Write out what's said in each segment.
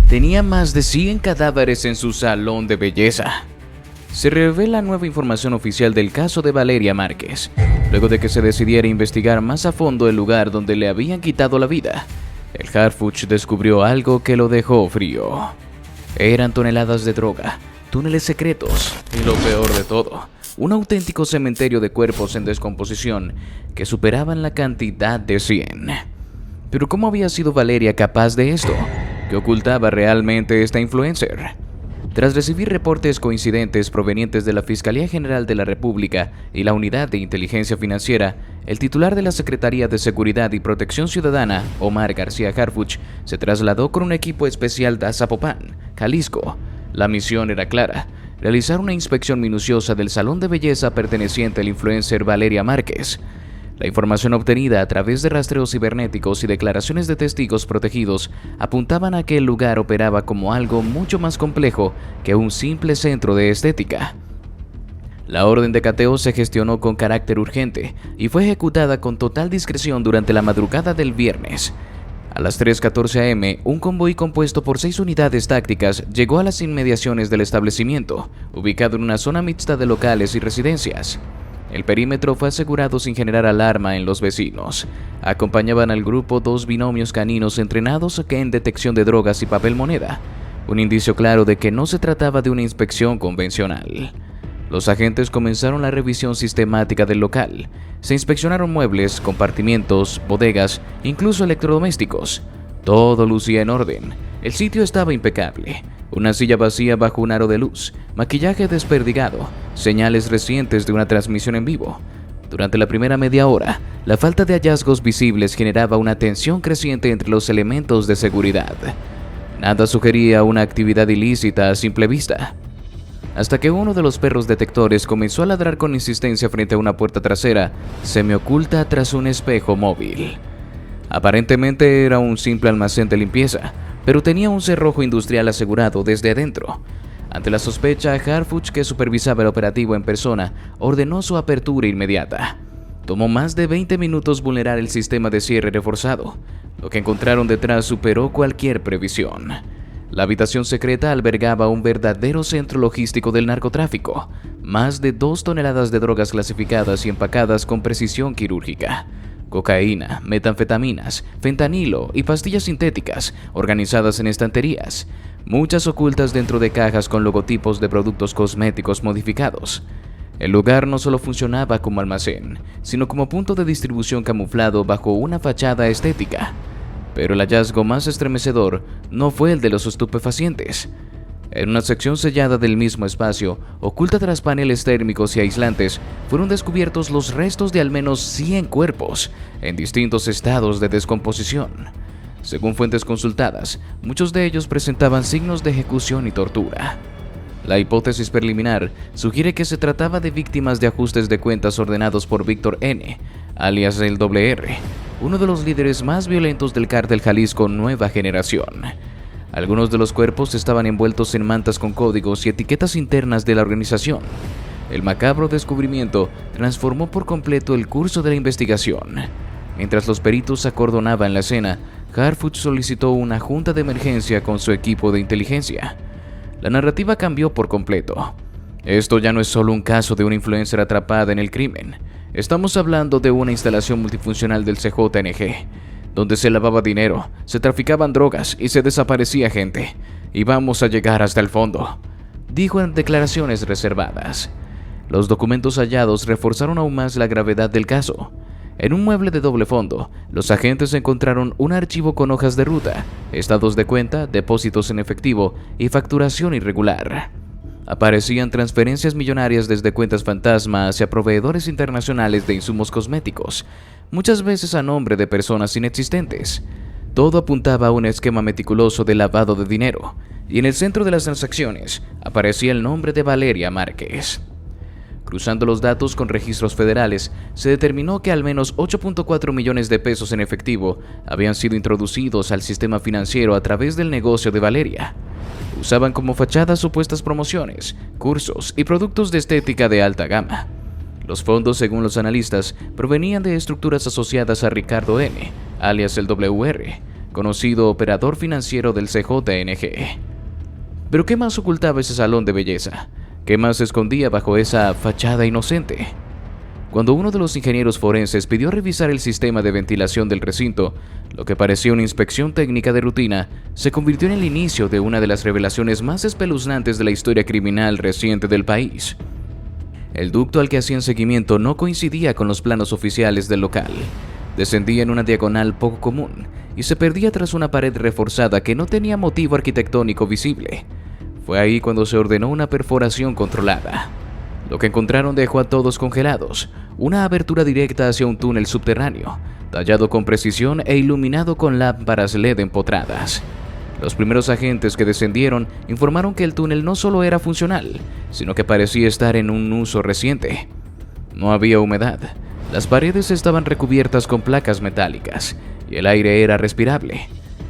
tenía más de 100 cadáveres en su salón de belleza. Se revela nueva información oficial del caso de Valeria Márquez, luego de que se decidiera investigar más a fondo el lugar donde le habían quitado la vida. El Harfuch descubrió algo que lo dejó frío. Eran toneladas de droga, túneles secretos y lo peor de todo, un auténtico cementerio de cuerpos en descomposición que superaban la cantidad de 100. Pero ¿cómo había sido Valeria capaz de esto? ¿Qué ocultaba realmente esta influencer? Tras recibir reportes coincidentes provenientes de la Fiscalía General de la República y la Unidad de Inteligencia Financiera, el titular de la Secretaría de Seguridad y Protección Ciudadana, Omar García Harfuch, se trasladó con un equipo especial a Zapopan, Jalisco. La misión era clara: realizar una inspección minuciosa del salón de belleza perteneciente al influencer Valeria Márquez. La información obtenida a través de rastreos cibernéticos y declaraciones de testigos protegidos apuntaban a que el lugar operaba como algo mucho más complejo que un simple centro de estética. La orden de cateo se gestionó con carácter urgente y fue ejecutada con total discreción durante la madrugada del viernes. A las 3:14 am, un convoy compuesto por 6 unidades tácticas llegó a las inmediaciones del establecimiento, ubicado en una zona mixta de locales y residencias. El perímetro fue asegurado sin generar alarma en los vecinos. Acompañaban al grupo 2 binomios caninos entrenados en detección de drogas y papel moneda, un indicio claro de que no se trataba de una inspección convencional. Los agentes comenzaron la revisión sistemática del local. Se inspeccionaron muebles, compartimientos, bodegas, incluso electrodomésticos. Todo lucía en orden. El sitio estaba impecable. Una silla vacía bajo un aro de luz, maquillaje desperdigado, señales recientes de una transmisión en vivo. Durante la primera media hora, la falta de hallazgos visibles generaba una tensión creciente entre los elementos de seguridad. Nada sugería una actividad ilícita a simple vista, hasta que uno de los perros detectores comenzó a ladrar con insistencia frente a una puerta trasera semioculta tras un espejo móvil. Aparentemente era un simple almacén de limpieza, pero tenía un cerrojo industrial asegurado desde adentro. Ante la sospecha, Harfuch, que supervisaba el operativo en persona, ordenó su apertura inmediata. Tomó más de 20 minutos vulnerar el sistema de cierre reforzado. Lo que encontraron detrás superó cualquier previsión. La habitación secreta albergaba un verdadero centro logístico del narcotráfico. Más de 2 toneladas de drogas clasificadas y empacadas con precisión quirúrgica. Cocaína, metanfetaminas, fentanilo y pastillas sintéticas organizadas en estanterías, muchas ocultas dentro de cajas con logotipos de productos cosméticos modificados. El lugar no solo funcionaba como almacén, sino como punto de distribución camuflado bajo una fachada estética. Pero el hallazgo más estremecedor no fue el de los estupefacientes. En una sección sellada del mismo espacio, oculta tras paneles térmicos y aislantes, fueron descubiertos los restos de al menos 100 cuerpos, en distintos estados de descomposición. Según fuentes consultadas, muchos de ellos presentaban signos de ejecución y tortura. La hipótesis preliminar sugiere que se trataba de víctimas de ajustes de cuentas ordenados por Víctor N., alias el WR, uno de los líderes más violentos del cártel Jalisco Nueva Generación. Algunos de los cuerpos estaban envueltos en mantas con códigos y etiquetas internas de la organización. El macabro descubrimiento transformó por completo el curso de la investigación. Mientras los peritos acordonaban la escena, Harfuch solicitó una junta de emergencia con su equipo de inteligencia. La narrativa cambió por completo. Esto ya no es solo un caso de una influencer atrapada en el crimen. Estamos hablando de una instalación multifuncional del CJNG, donde se lavaba dinero, se traficaban drogas y se desaparecía gente. Y vamos a llegar hasta el fondo, dijo en declaraciones reservadas. Los documentos hallados reforzaron aún más la gravedad del caso. En un mueble de doble fondo, los agentes encontraron un archivo con hojas de ruta, estados de cuenta, depósitos en efectivo y facturación irregular. Aparecían transferencias millonarias desde cuentas fantasma hacia proveedores internacionales de insumos cosméticos, muchas veces a nombre de personas inexistentes. Todo apuntaba a un esquema meticuloso de lavado de dinero, y en el centro de las transacciones aparecía el nombre de Valeria Márquez. Cruzando los datos con registros federales, se determinó que al menos 8.4 millones de pesos en efectivo habían sido introducidos al sistema financiero a través del negocio de Valeria. Usaban como fachada supuestas promociones, cursos y productos de estética de alta gama. Los fondos, según los analistas, provenían de estructuras asociadas a Ricardo N., alias el WR, conocido operador financiero del CJNG. Pero ¿qué más ocultaba ese salón de belleza? ¿Qué más se escondía bajo esa fachada inocente? Cuando uno de los ingenieros forenses pidió revisar el sistema de ventilación del recinto, lo que parecía una inspección técnica de rutina, se convirtió en el inicio de una de las revelaciones más espeluznantes de la historia criminal reciente del país. El ducto al que hacían seguimiento no coincidía con los planos oficiales del local. Descendía en una diagonal poco común y se perdía tras una pared reforzada que no tenía motivo arquitectónico visible. Fue ahí cuando se ordenó una perforación controlada. Lo que encontraron dejó a todos congelados, una abertura directa hacia un túnel subterráneo, tallado con precisión e iluminado con lámparas LED empotradas. Los primeros agentes que descendieron informaron que el túnel no solo era funcional, sino que parecía estar en un uso reciente. No había humedad, las paredes estaban recubiertas con placas metálicas y el aire era respirable.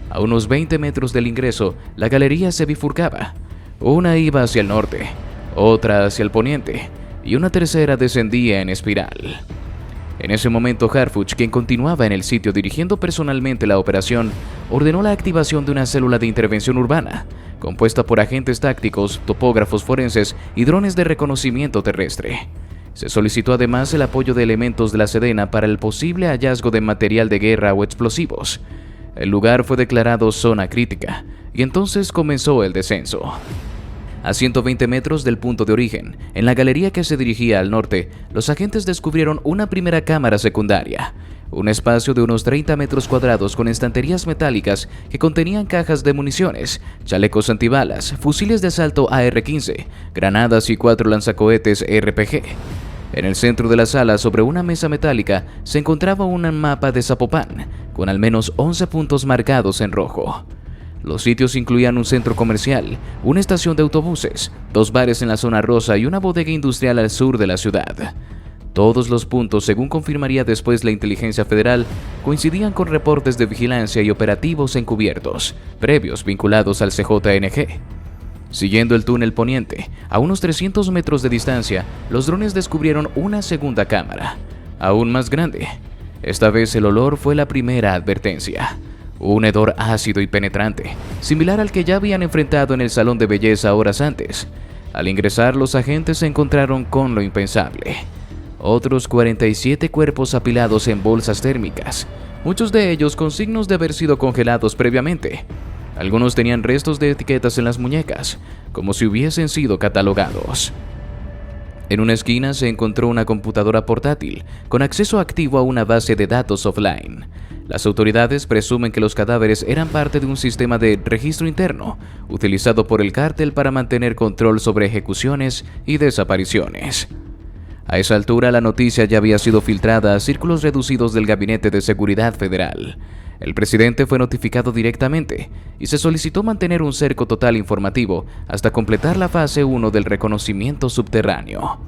A unos 20 metros del ingreso, la galería se bifurcaba. Una iba hacia el norte, otra hacia el poniente, y una tercera descendía en espiral. En ese momento, Harfuch, quien continuaba en el sitio dirigiendo personalmente la operación, ordenó la activación de una célula de intervención urbana, compuesta por agentes tácticos, topógrafos forenses y drones de reconocimiento terrestre. Se solicitó además el apoyo de elementos de la Sedena para el posible hallazgo de material de guerra o explosivos. El lugar fue declarado zona crítica, y entonces comenzó el descenso. A 120 metros del punto de origen, en la galería que se dirigía al norte, los agentes descubrieron una primera cámara secundaria, un espacio de unos 30 metros cuadrados con estanterías metálicas que contenían cajas de municiones, chalecos antibalas, fusiles de asalto AR-15, granadas y 4 lanzacohetes RPG. En el centro de la sala, sobre una mesa metálica, se encontraba un mapa de Zapopan, con al menos 11 puntos marcados en rojo. Los sitios incluían un centro comercial, una estación de autobuses, 2 bares en la zona rosa y una bodega industrial al sur de la ciudad. Todos los puntos, según confirmaría después la inteligencia federal, coincidían con reportes de vigilancia y operativos encubiertos, previos vinculados al CJNG. Siguiendo el túnel poniente, a unos 300 metros de distancia, los drones descubrieron una segunda cámara, aún más grande. Esta vez el olor fue la primera advertencia. Un hedor ácido y penetrante, similar al que ya habían enfrentado en el salón de belleza horas antes. Al ingresar, los agentes se encontraron con lo impensable. Otros 47 cuerpos apilados en bolsas térmicas, muchos de ellos con signos de haber sido congelados previamente. Algunos tenían restos de etiquetas en las muñecas, como si hubiesen sido catalogados. En una esquina se encontró una computadora portátil, con acceso activo a una base de datos offline. Las autoridades presumen que los cadáveres eran parte de un sistema de registro interno, utilizado por el cártel para mantener control sobre ejecuciones y desapariciones. A esa altura, la noticia ya había sido filtrada a círculos reducidos del Gabinete de Seguridad Federal. El presidente fue notificado directamente y se solicitó mantener un cerco total informativo hasta completar la fase 1 del reconocimiento subterráneo.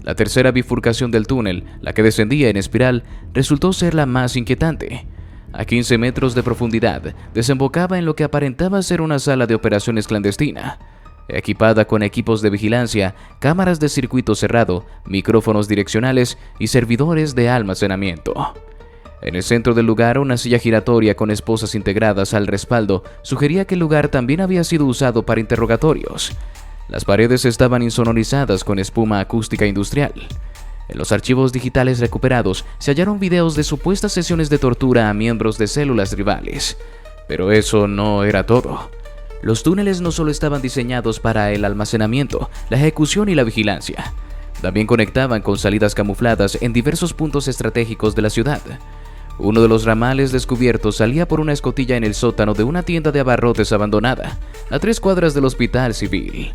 La tercera bifurcación del túnel, la que descendía en espiral, resultó ser la más inquietante. A 15 metros de profundidad, desembocaba en lo que aparentaba ser una sala de operaciones clandestina, equipada con equipos de vigilancia, cámaras de circuito cerrado, micrófonos direccionales y servidores de almacenamiento. En el centro del lugar, una silla giratoria con esposas integradas al respaldo sugería que el lugar también había sido usado para interrogatorios. Las paredes estaban insonorizadas con espuma acústica industrial. En los archivos digitales recuperados se hallaron videos de supuestas sesiones de tortura a miembros de células rivales. Pero eso no era todo. Los túneles no solo estaban diseñados para el almacenamiento, la ejecución y la vigilancia. También conectaban con salidas camufladas en diversos puntos estratégicos de la ciudad. Uno de los ramales descubiertos salía por una escotilla en el sótano de una tienda de abarrotes abandonada, a 3 cuadras del hospital civil.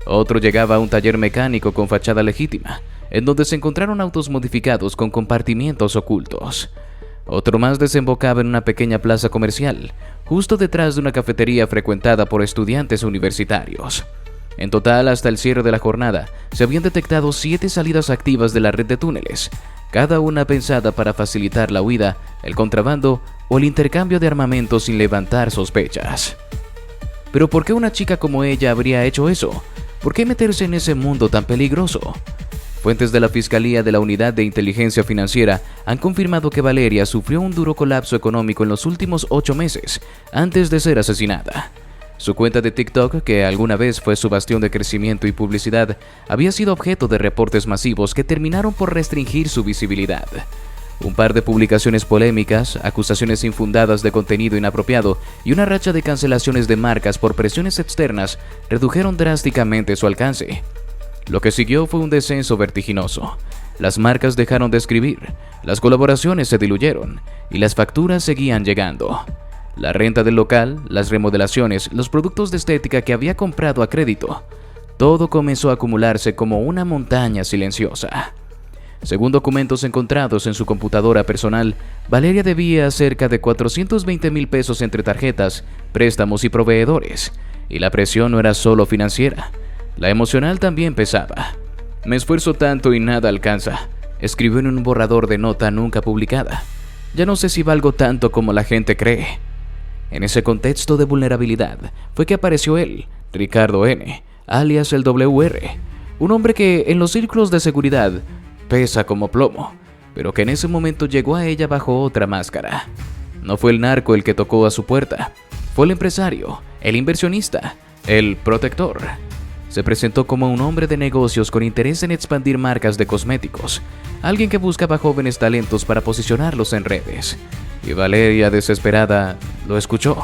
Otro llegaba a un taller mecánico con fachada legítima, en donde se encontraron autos modificados con compartimientos ocultos. Otro más desembocaba en una pequeña plaza comercial, justo detrás de una cafetería frecuentada por estudiantes universitarios. En total, hasta el cierre de la jornada, se habían detectado 7 salidas activas de la red de túneles, cada una pensada para facilitar la huida, el contrabando o el intercambio de armamento sin levantar sospechas. Pero ¿por qué una chica como ella habría hecho eso? ¿Por qué meterse en ese mundo tan peligroso? Fuentes de la Fiscalía de la Unidad de Inteligencia Financiera han confirmado que Valeria sufrió un duro colapso económico en los últimos 8 meses antes de ser asesinada. Su cuenta de TikTok, que alguna vez fue su bastión de crecimiento y publicidad, había sido objeto de reportes masivos que terminaron por restringir su visibilidad. Un par de publicaciones polémicas, acusaciones infundadas de contenido inapropiado y una racha de cancelaciones de marcas por presiones externas redujeron drásticamente su alcance. Lo que siguió fue un descenso vertiginoso. Las marcas dejaron de escribir, las colaboraciones se diluyeron y las facturas seguían llegando. La renta del local, las remodelaciones, los productos de estética que había comprado a crédito, todo comenzó a acumularse como una montaña silenciosa. Según documentos encontrados en su computadora personal, Valeria debía cerca de 420,000 pesos entre tarjetas, préstamos y proveedores, y la presión no era solo financiera, la emocional también pesaba. Me esfuerzo tanto y nada alcanza, escribió en un borrador de nota nunca publicada. Ya no sé si valgo tanto como la gente cree. En ese contexto de vulnerabilidad fue que apareció él, Ricardo N., alias el WR, un hombre que en los círculos de seguridad pesa como plomo, pero que en ese momento llegó a ella bajo otra máscara. No fue el narco el que tocó a su puerta, fue el empresario, el inversionista, el protector. Se presentó como un hombre de negocios con interés en expandir marcas de cosméticos, alguien que buscaba jóvenes talentos para posicionarlos en redes. Y Valeria, desesperada, lo escuchó.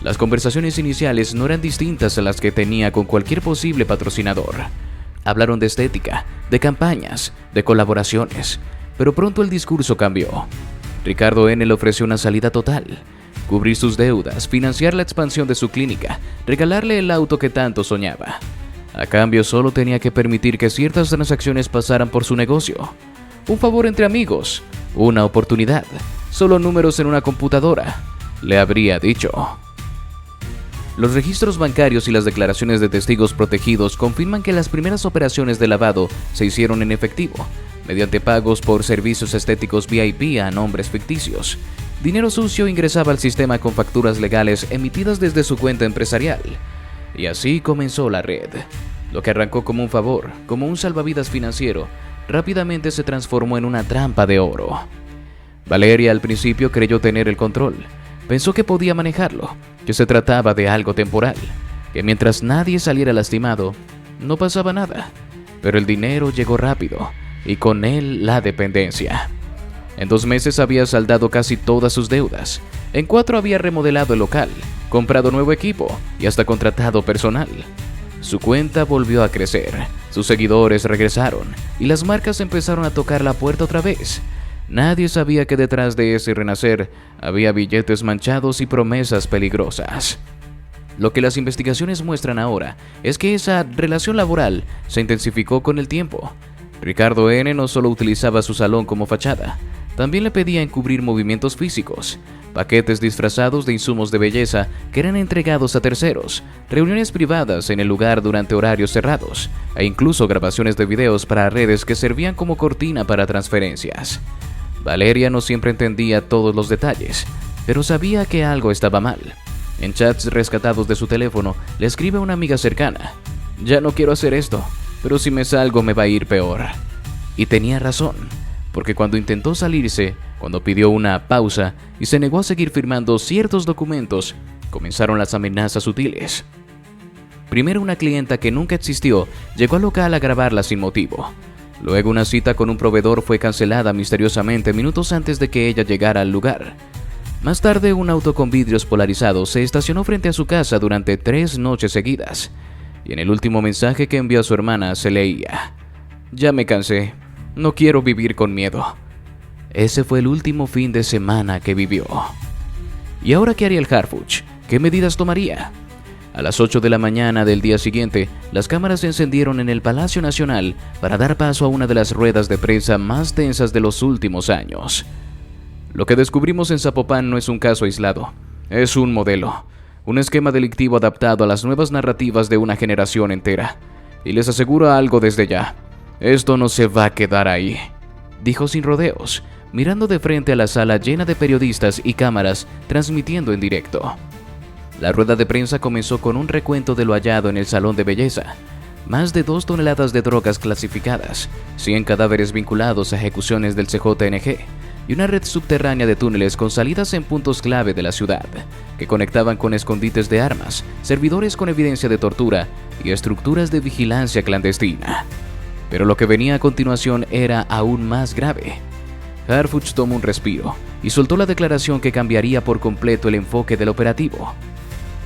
Las conversaciones iniciales no eran distintas a las que tenía con cualquier posible patrocinador. Hablaron de estética, de campañas, de colaboraciones, pero pronto el discurso cambió. Ricardo N. le ofreció una salida total: cubrir sus deudas, financiar la expansión de su clínica, regalarle el auto que tanto soñaba. A cambio, solo tenía que permitir que ciertas transacciones pasaran por su negocio. Un favor entre amigos, una oportunidad, solo números en una computadora, le habría dicho. Los registros bancarios y las declaraciones de testigos protegidos confirman que las primeras operaciones de lavado se hicieron en efectivo, mediante pagos por servicios estéticos VIP a nombres ficticios. Dinero sucio ingresaba al sistema con facturas legales emitidas desde su cuenta empresarial. Y así comenzó la red. Lo que arrancó como un favor, como un salvavidas financiero, rápidamente se transformó en una trampa de oro. Valeria al principio creyó tener el control. Pensó que podía manejarlo, que se trataba de algo temporal, que mientras nadie saliera lastimado, no pasaba nada. Pero el dinero llegó rápido, y con él la dependencia. En 2 meses había saldado casi todas sus deudas. En 4 había remodelado el local, comprado nuevo equipo y hasta contratado personal. Su cuenta volvió a crecer, sus seguidores regresaron y las marcas empezaron a tocar la puerta otra vez. Nadie sabía que detrás de ese renacer había billetes manchados y promesas peligrosas. Lo que las investigaciones muestran ahora es que esa relación laboral se intensificó con el tiempo. Ricardo N. no solo utilizaba su salón como fachada, también le pedía encubrir movimientos físicos, paquetes disfrazados de insumos de belleza que eran entregados a terceros, reuniones privadas en el lugar durante horarios cerrados, e incluso grabaciones de videos para redes que servían como cortina para transferencias. Valeria no siempre entendía todos los detalles, pero sabía que algo estaba mal. En chats rescatados de su teléfono, le escribe a una amiga cercana: «Ya no quiero hacer esto, pero si me salgo me va a ir peor». Y tenía razón, porque cuando intentó salirse, cuando pidió una pausa y se negó a seguir firmando ciertos documentos, comenzaron las amenazas sutiles. Primero, una clienta que nunca existió llegó al local a grabarla sin motivo. Luego, una cita con un proveedor fue cancelada misteriosamente minutos antes de que ella llegara al lugar. Más tarde, un auto con vidrios polarizados se estacionó frente a su casa durante 3 noches seguidas. Y en el último mensaje que envió a su hermana se leía: «Ya me cansé, no quiero vivir con miedo». Ese fue el último fin de semana que vivió. ¿Y ahora qué haría el Harfuch? ¿Qué medidas tomaría? A las 8 de la mañana del día siguiente, las cámaras se encendieron en el Palacio Nacional para dar paso a una de las ruedas de prensa más tensas de los últimos años. Lo que descubrimos en Zapopan no es un caso aislado, es un modelo, un esquema delictivo adaptado a las nuevas narrativas de una generación entera. Y les aseguro algo desde ya: esto no se va a quedar ahí, dijo sin rodeos, mirando de frente a la sala llena de periodistas y cámaras transmitiendo en directo. La rueda de prensa comenzó con un recuento de lo hallado en el salón de belleza. más de 2 toneladas de drogas clasificadas, 100 cadáveres vinculados a ejecuciones del CJNG y una red subterránea de túneles con salidas en puntos clave de la ciudad, que conectaban con escondites de armas, servidores con evidencia de tortura y estructuras de vigilancia clandestina. Pero lo que venía a continuación era aún más grave. Harfuch tomó un respiro y soltó la declaración que cambiaría por completo el enfoque del operativo.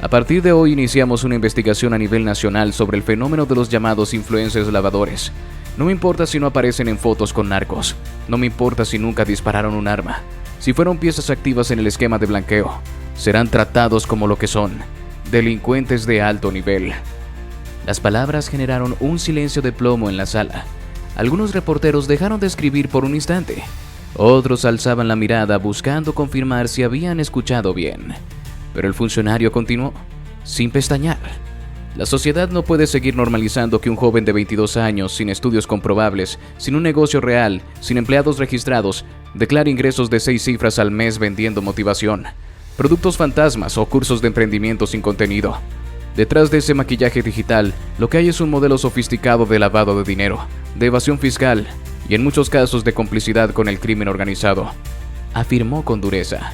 A partir de hoy iniciamos una investigación a nivel nacional sobre el fenómeno de los llamados influencers lavadores. No me importa si no aparecen en fotos con narcos, no me importa si nunca dispararon un arma, si fueron piezas activas en el esquema de blanqueo, serán tratados como lo que son, delincuentes de alto nivel. Las palabras generaron un silencio de plomo en la sala. Algunos reporteros dejaron de escribir por un instante. Otros alzaban la mirada buscando confirmar si habían escuchado bien. Pero el funcionario continuó, sin pestañear. La sociedad no puede seguir normalizando que un joven de 22 años, sin estudios comprobables, sin un negocio real, sin empleados registrados, declare ingresos de 6 cifras al mes vendiendo motivación, productos fantasmas o cursos de emprendimiento sin contenido. Detrás de ese maquillaje digital, lo que hay es un modelo sofisticado de lavado de dinero, de evasión fiscal y en muchos casos de complicidad con el crimen organizado, afirmó con dureza.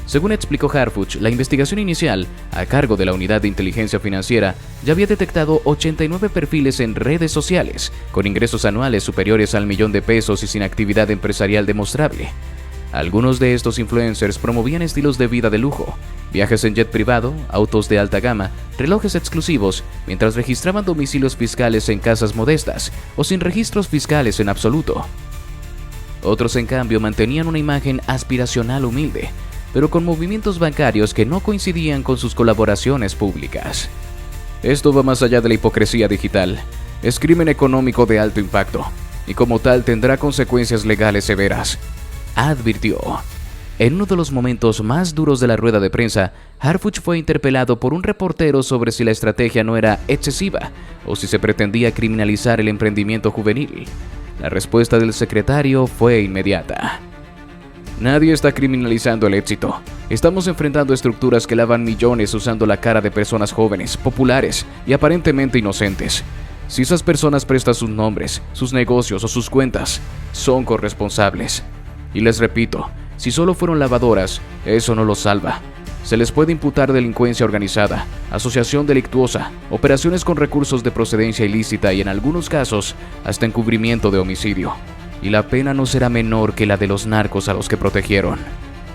Según explicó Harfuch, la investigación inicial, a cargo de la Unidad de Inteligencia Financiera, ya había detectado 89 perfiles en redes sociales, con ingresos anuales superiores al $1.000.000 y sin actividad empresarial demostrable. Algunos de estos influencers promovían estilos de vida de lujo, viajes en jet privado, autos de alta gama, relojes exclusivos, mientras registraban domicilios fiscales en casas modestas o sin registros fiscales en absoluto. Otros, en cambio, mantenían una imagen aspiracional humilde, pero con movimientos bancarios que no coincidían con sus colaboraciones públicas. Esto va más allá de la hipocresía digital. Es crimen económico de alto impacto, y como tal tendrá consecuencias legales severas, advirtió. En uno de los momentos más duros de la rueda de prensa, Harfuch fue interpelado por un reportero sobre si la estrategia no era excesiva o si se pretendía criminalizar el emprendimiento juvenil. La respuesta del secretario fue inmediata. Nadie está criminalizando el éxito. Estamos enfrentando estructuras que lavan millones usando la cara de personas jóvenes, populares y aparentemente inocentes. Si esas personas prestan sus nombres, sus negocios o sus cuentas, son corresponsables. Y les repito, si solo fueron lavadoras, eso no los salva. Se les puede imputar delincuencia organizada, asociación delictuosa, operaciones con recursos de procedencia ilícita y en algunos casos hasta encubrimiento de homicidio. Y la pena no será menor que la de los narcos a los que protegieron.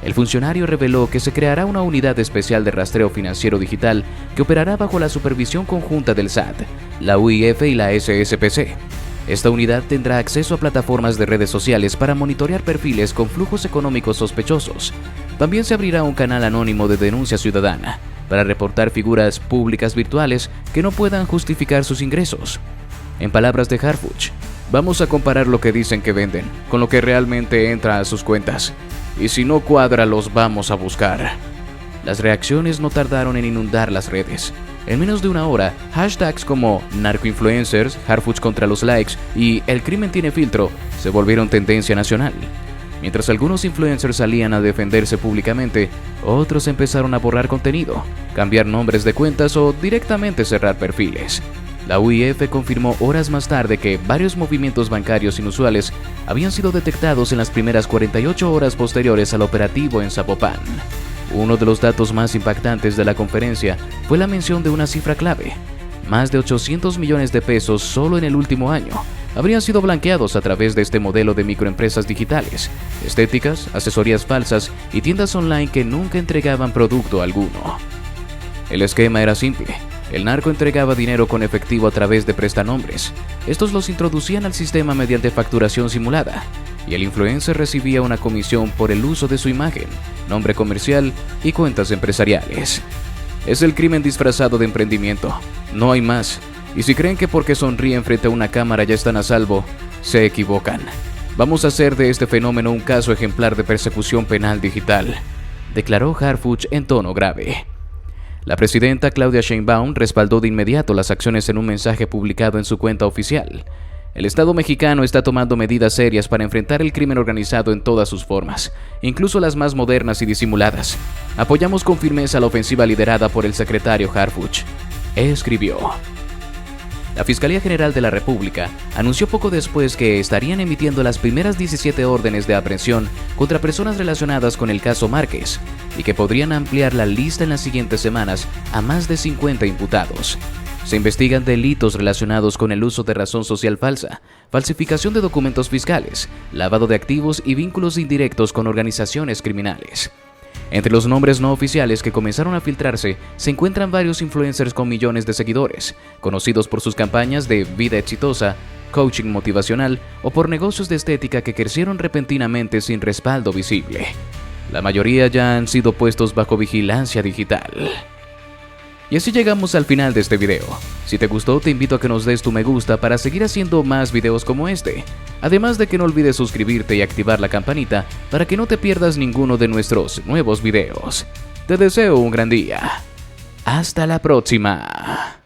El funcionario reveló que se creará una unidad especial de rastreo financiero digital que operará bajo la supervisión conjunta del SAT, la UIF y la SSPC. Esta unidad tendrá acceso a plataformas de redes sociales para monitorear perfiles con flujos económicos sospechosos. También se abrirá un canal anónimo de denuncia ciudadana para reportar figuras públicas virtuales que no puedan justificar sus ingresos. En palabras de Harfuch, vamos a comparar lo que dicen que venden con lo que realmente entra a sus cuentas. Y si no cuadra, los vamos a buscar. Las reacciones no tardaron en inundar las redes. En menos de una hora, hashtags como narcoinfluencers, Harfuch contra los likes y el crimen tiene filtro se volvieron tendencia nacional. Mientras algunos influencers salían a defenderse públicamente, otros empezaron a borrar contenido, cambiar nombres de cuentas o directamente cerrar perfiles. La UIF confirmó horas más tarde que varios movimientos bancarios inusuales habían sido detectados en las primeras 48 horas posteriores al operativo en Zapopan. Uno de los datos más impactantes de la conferencia fue la mención de una cifra clave. Más de 800 millones de pesos solo en el último año habrían sido blanqueados a través de este modelo de microempresas digitales, estéticas, asesorías falsas y tiendas online que nunca entregaban producto alguno. El esquema era simple. El narco entregaba dinero con efectivo a través de prestanombres. Estos los introducían al sistema mediante facturación simulada, y el influencer recibía una comisión por el uso de su imagen, nombre comercial y cuentas empresariales. Es el crimen disfrazado de emprendimiento, no hay más. Y si creen que porque sonríen frente a una cámara ya están a salvo, se equivocan. Vamos a hacer de este fenómeno un caso ejemplar de persecución penal digital, declaró Harfuch en tono grave. La presidenta Claudia Sheinbaum respaldó de inmediato las acciones en un mensaje publicado en su cuenta oficial. El Estado mexicano está tomando medidas serias para enfrentar el crimen organizado en todas sus formas, incluso las más modernas y disimuladas. Apoyamos con firmeza la ofensiva liderada por el secretario Harfuch, escribió. La Fiscalía General de la República anunció poco después que estarían emitiendo las primeras 17 órdenes de aprehensión contra personas relacionadas con el caso Márquez y que podrían ampliar la lista en las siguientes semanas a más de 50 imputados. Se investigan delitos relacionados con el uso de razón social falsa, falsificación de documentos fiscales, lavado de activos y vínculos indirectos con organizaciones criminales. Entre los nombres no oficiales que comenzaron a filtrarse se encuentran varios influencers con millones de seguidores, conocidos por sus campañas de vida exitosa, coaching motivacional o por negocios de estética que crecieron repentinamente sin respaldo visible. La mayoría ya han sido puestos bajo vigilancia digital. Y así llegamos al final de este video. Si te gustó, te invito a que nos des tu me gusta para seguir haciendo más videos como este. Además de que no olvides suscribirte y activar la campanita para que no te pierdas ninguno de nuestros nuevos videos. Te deseo un gran día. Hasta la próxima.